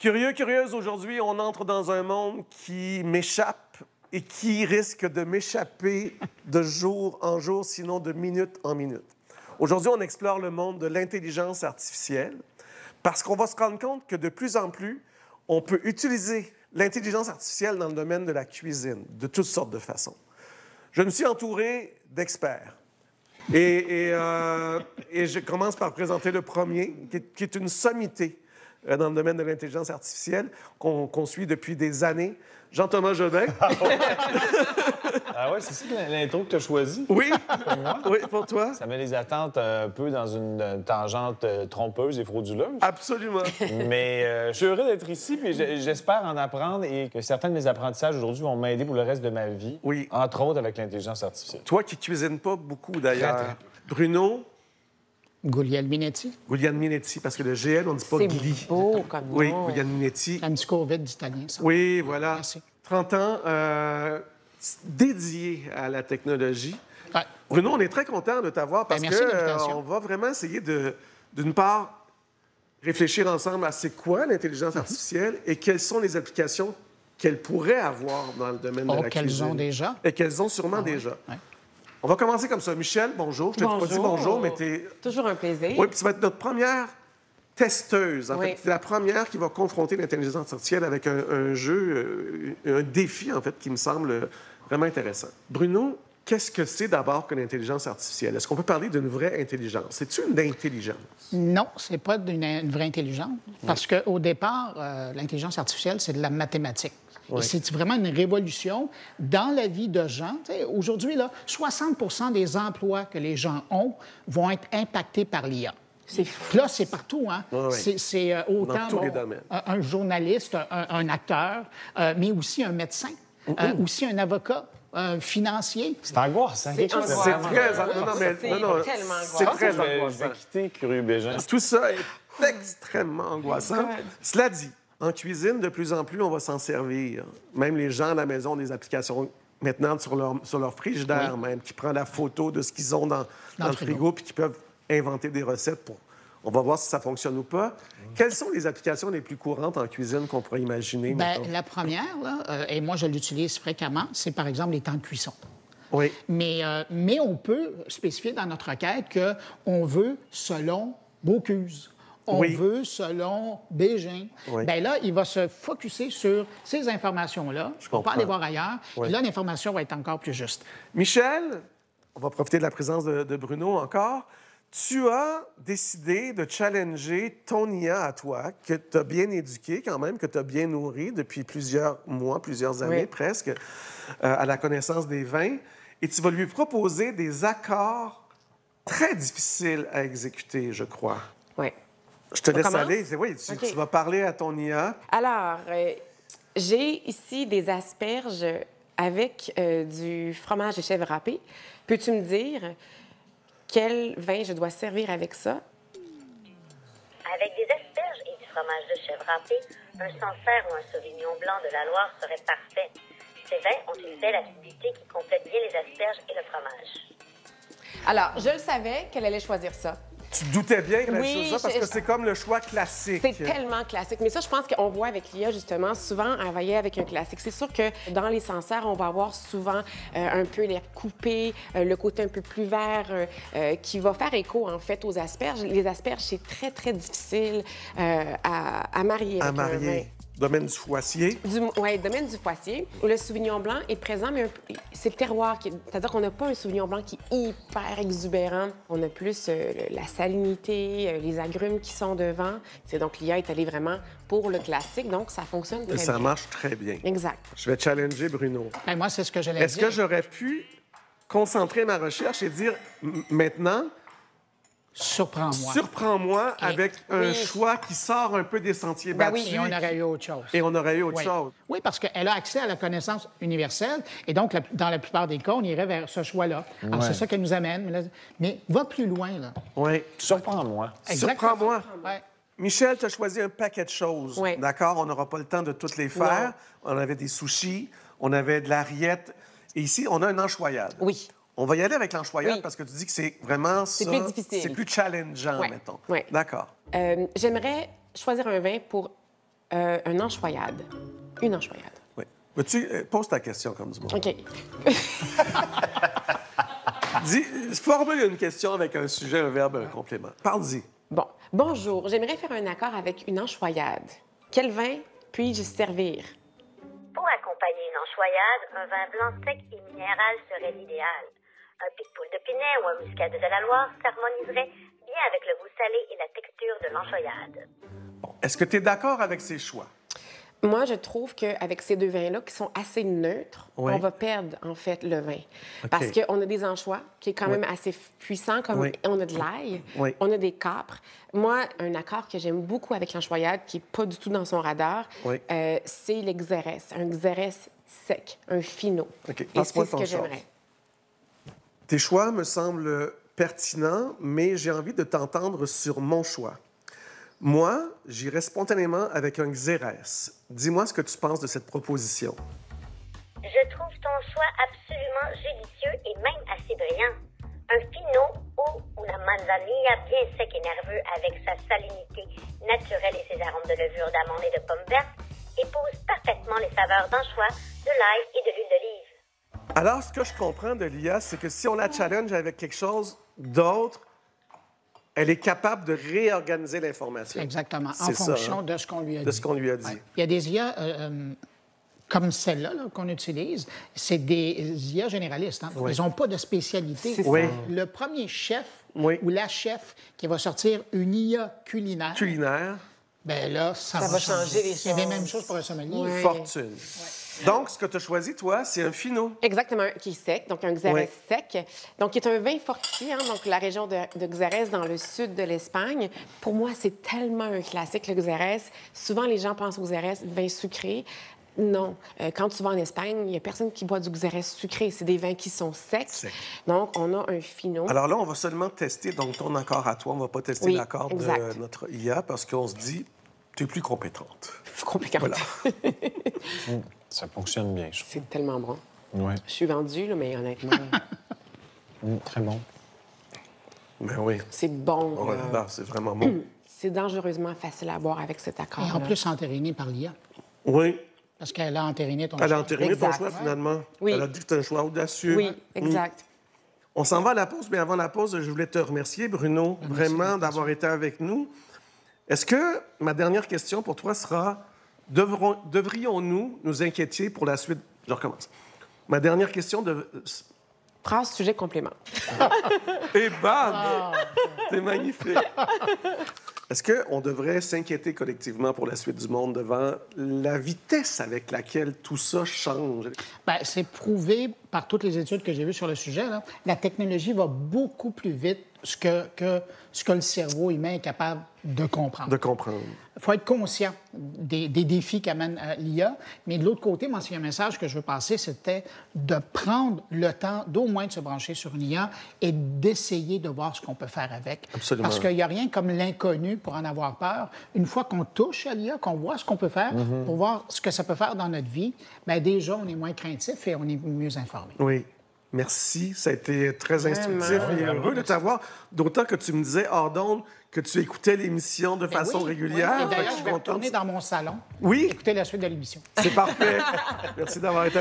Curieux, curieuse, aujourd'hui, on entre dans un monde qui m'échappe et qui risque de m'échapper de jour en jour, sinon de minute en minute. Aujourd'hui, on explore le monde de l'intelligence artificielle parce qu'on va se rendre compte que de plus en plus, on peut utiliser l'intelligence artificielle dans le domaine de la cuisine, de toutes sortes de façons. Je me suis entouré d'experts. Et je commence par présenter le premier, qui est une sommité dans le domaine de l'intelligence artificielle qu'on suit depuis des années. Jean-Thomas Jobin. Ah ouais, c'est ça l'intro que tu as choisi? Oui. Pour moi? Oui, pour toi. Ça met les attentes un peu dans une tangente trompeuse et frauduleuse. Absolument. Mais je suis heureux d'être ici, puis j'espère en apprendre et que certains de mes apprentissages aujourd'hui vont m'aider pour le reste de ma vie. Oui. Entre autres avec l'intelligence artificielle. Toi qui cuisines pas beaucoup, d'ailleurs. Très, très. Bruno. Guglielminetti. Guglielminetti, parce que le GL, on ne dit pas Gli. C'est beau comme nom. Oui, Guglielminetti. Un petit Covid d'italien, ça. Oui, voilà. Merci. 30 ans dédié à la technologie. Ouais. Bruno, on est très content de t'avoir parce merci de l'invitation. on va vraiment essayer d'une part, réfléchir ensemble à c'est quoi l'intelligence artificielle et quelles sont les applications qu'elle pourrait avoir dans le domaine de la qu'elles cuisine. ont déjà. Et qu'elles ont sûrement déjà. Ouais. On va commencer comme ça. Michel, bonjour. Je t'ai pas dit bonjour, mais t'es... Toujours un plaisir. Oui, puis tu vas être notre première testeuse. En Oui. fait, c'est la première qui va confronter l'intelligence artificielle avec un jeu, un défi, en fait, qui me semble vraiment intéressant. Bruno, qu'est-ce que c'est d'abord que l'intelligence artificielle? Est-ce qu'on peut parler d'une vraie intelligence? C'est-tu une intelligence? Non, c'est pas une vraie intelligence. Parce qu'au départ, l'intelligence artificielle, c'est de la mathématique. Oui. Et c'est vraiment une révolution dans la vie de gens. Aujourd'hui, là, 60 des emplois que les gens ont vont être impactés par l'IA. C'est fou. Puis là, c'est partout, hein? Oui. C'est autant Dans tous les domaines. un journaliste, un acteur, mais aussi un médecin, aussi un avocat, un financier. C'est angoissant. Quelque chose de angoissant. vraiment C'est très... C'est tellement C'est angoissant. très Je vais angoissant. quitter Curieux Bégin. Tout ça est extrêmement angoissant. Cela dit, en cuisine, de plus en plus, on va s'en servir. Même les gens à la maison ont des applications maintenant sur leur frigidaire, même, qui prend la photo de ce qu'ils ont dans le frigo puis qui peuvent inventer des recettes pour... On va voir si ça fonctionne ou pas. Quelles sont les applications les plus courantes en cuisine qu'on pourrait imaginer? Bien, mettons? la première, là, et moi je l'utilise fréquemment, c'est par exemple les temps de cuisson. Oui. Mais on peut spécifier dans notre requête qu'on veut selon Bocuse. On Oui. veut selon Bégin. Oui. Bien là, il va se focusser sur ces informations-là. On comprends. peut aller voir ailleurs. Oui. Et là, l'information va être encore plus juste. Michel, on va profiter de la présence de Bruno encore. Tu as décidé de challenger ton IA à toi, que tu as bien éduqué quand même, que tu as bien nourri depuis plusieurs mois, plusieurs années Oui. presque, à la connaissance des vins. Et tu vas lui proposer des accords très difficiles à exécuter, je crois. Oui. Je te laisse commence? aller. Oui, OK. tu vas parler à ton IA. Alors, j'ai ici des asperges avec du fromage de chèvre râpé. Peux-tu me dire quel vin je dois servir avec ça? Avec des asperges et du fromage de chèvre râpé, un Sancerre ou un Sauvignon blanc de la Loire serait parfait. Ces vins ont une belle acidité qui complète bien les asperges et le fromage. Alors, je le savais qu'elle allait choisir ça. Tu te doutais bien qu'elle allait Oui, choisir ça parce je- que c'est comme le choix classique. C'est tellement classique. Mais ça, je pense qu'on voit avec l'IA, justement, souvent, elle va y aller avec un classique. C'est sûr que dans les Sancerres, on va avoir souvent un peu l'air coupé, le côté un peu plus vert qui va faire écho, en fait, aux asperges. Les asperges, c'est très, très difficile à marier À avec un vin. marier. Domaine du Foissier. Oui, domaine du Foissier. Le Sauvignon blanc est présent, mais c'est le terroir. C'est-à-dire qu'on n'a pas un Sauvignon blanc qui est hyper exubérant. On a plus la salinité, les agrumes qui sont devant. C'est donc l'IA est allée vraiment pour le classique, donc ça fonctionne très Ça bien. marche très bien. Exact. Je vais challenger Bruno. Bien, moi, c'est ce que j'allais Est-ce dire. que j'aurais pu concentrer ma recherche et dire maintenant, Surprends-moi. surprends-moi avec un Oui. choix qui sort un peu des sentiers Ben battus? oui. Et on aurait eu autre chose. Et on aurait eu autre Oui. chose. Oui, parce qu'elle a accès à la connaissance universelle. Et donc, dans la plupart des cas, on irait vers ce choix-là. Alors, Ouais. c'est ça qu'elle nous amène. Mais va plus loin, là. Oui. Surprends-moi. Exactement. Surprends-moi. Ouais. Michel, tu as choisi un paquet de choses. Oui. D'accord? On n'aura pas le temps de toutes les faire. On avait des sushis, on avait de la rillette. Et ici, on a un enchoyade. Oui. On va y aller avec l'enchoyade Oui. parce que tu dis que c'est vraiment ça. plus difficile. C'est plus challengeant, Ouais. mettons. Ouais. D'accord. J'aimerais choisir un vin pour Un enchoyade. Une enchoyade. Oui. Veux-tu pose ta question comme du monde. OK. Formule une question avec un sujet, un verbe, un complément. Parle-y. Bon. Bonjour, j'aimerais faire un accord avec une enchoyade. Quel vin puis-je servir? Pour accompagner une enchoyade, un vin blanc sec et minéral serait l'idéal. Un pic-poule de Pinet ou un muscadet de la Loire s'harmoniserait bien avec le goût salé et la texture de l'enchoyade. Bon. Est-ce que tu es d'accord avec ces choix? Moi, je trouve qu'avec ces deux vins-là, qui sont assez neutres, Oui. on va perdre, en fait, le vin. OK. Parce qu'on a des anchois, qui est quand même assez puissant, comme Oui. on a de l'ail, Oui. on a des capres. Moi, un accord que j'aime beaucoup avec l'enchoyade, qui n'est pas du tout dans son radar, Oui. c'est le xérès. Un xérès sec, un finot. OK. Et Passe-moi c'est ce ton que char. j'aimerais. Tes choix me semblent pertinents, mais j'ai envie de t'entendre sur mon choix. Moi, j'irais spontanément avec un xérès. Dis-moi ce que tu penses de cette proposition. Je trouve ton choix absolument judicieux et même assez brillant. Un Pinot ou la Manzanilla bien sec et nerveux avec sa salinité naturelle et ses arômes de levure d'amande et de pommes vertes épouse parfaitement les saveurs d'anchois, de l'ail et de l'huile d'olive. Alors, ce que je comprends de Lia, c'est que si on la challenge avec quelque chose d'autre, elle est capable de réorganiser l'information. Exactement, en C'est ça, fonction hein, de ce qu'on lui a dit. de ce qu'on lui a dit. Ouais. Il y a des IA comme celle-là là, qu'on utilise, c'est des IA généralistes. Hein? Oui. Ils n'ont pas de spécialité. C'est Oui. Le premier chef Oui. ou la chef qui va sortir une IA culinaire, Culinaire, ben là, ça va changer les Il y avait choses. même chose pour un sommelier. Ouais. fortune. Donc, ce que tu as choisi, toi, c'est un finot. Exactement, qui est sec, donc un xérès Oui. sec. Donc, qui est un vin fortifié, hein, donc la région de Xérès, dans le sud de l'Espagne. Pour moi, c'est tellement un classique, le xérès. Souvent, les gens pensent au xérès, vin sucré. Non. Quand tu vas en Espagne, il n'y a personne qui boit du xérès sucré. C'est des vins qui sont secs. Sec. Donc, on a un finot. Alors là, on va seulement tester donc, ton accord à toi. On ne va pas tester Oui, l'accord de exact. notre IA parce qu'on se dit, tu es plus compétente. C'est compliqué. Voilà. Ça fonctionne bien, je trouve. C'est tellement bon. Ouais. Je suis vendue, là, mais honnêtement, Très bon. Ben oui. c'est bon. Oh là là, c'est vraiment bon. C'est dangereusement facile à boire avec cet accord. Et en plus, entériné par l'IA. Oui. Parce qu'elle a entériné ton Elle a chef. entériné ton Exact. choix, finalement. Oui. Elle a dit que c'était un choix audacieux. Oui, exact. On s'en va à la pause, mais avant la pause, je voulais te remercier, Bruno, vraiment d'avoir été avec nous. Est-ce que ma dernière question pour toi sera devrions-nous nous inquiéter pour la suite? Je recommence. Ma dernière question Phrase, sujet, complément. Et bam! C'est magnifique. Est-ce qu'on devrait s'inquiéter collectivement pour la suite du monde devant la vitesse avec laquelle tout ça change? Ben, c'est prouvé par toutes les études que j'ai vues sur le sujet. Là. La technologie va beaucoup plus vite que ce que le cerveau humain est capable de comprendre. De comprendre. Il faut être conscient des défis qu'amène l'IA. Mais de l'autre côté, moi, s'il y a un message que je veux passer, c'était de prendre le temps d'au moins de se brancher sur une IA et d'essayer de voir ce qu'on peut faire avec. Absolument. Parce qu'il n'y a rien comme l'inconnu pour en avoir peur. Une fois qu'on touche à l'IA, qu'on voit ce qu'on peut faire pour voir ce que ça peut faire dans notre vie, bien déjà, on est moins craintif et on est mieux informé. Oui. Merci. Ça a été très instructif et heureux de t'avoir. D'autant que tu me disais, hors d'onde, que tu écoutais l'émission de façon Oui, régulière. oui. Et Fait que d'ailleurs, je je suis vais content de retourner ça. dans mon salon. Oui. Écouter la suite de l'émission. C'est parfait. Merci d'avoir été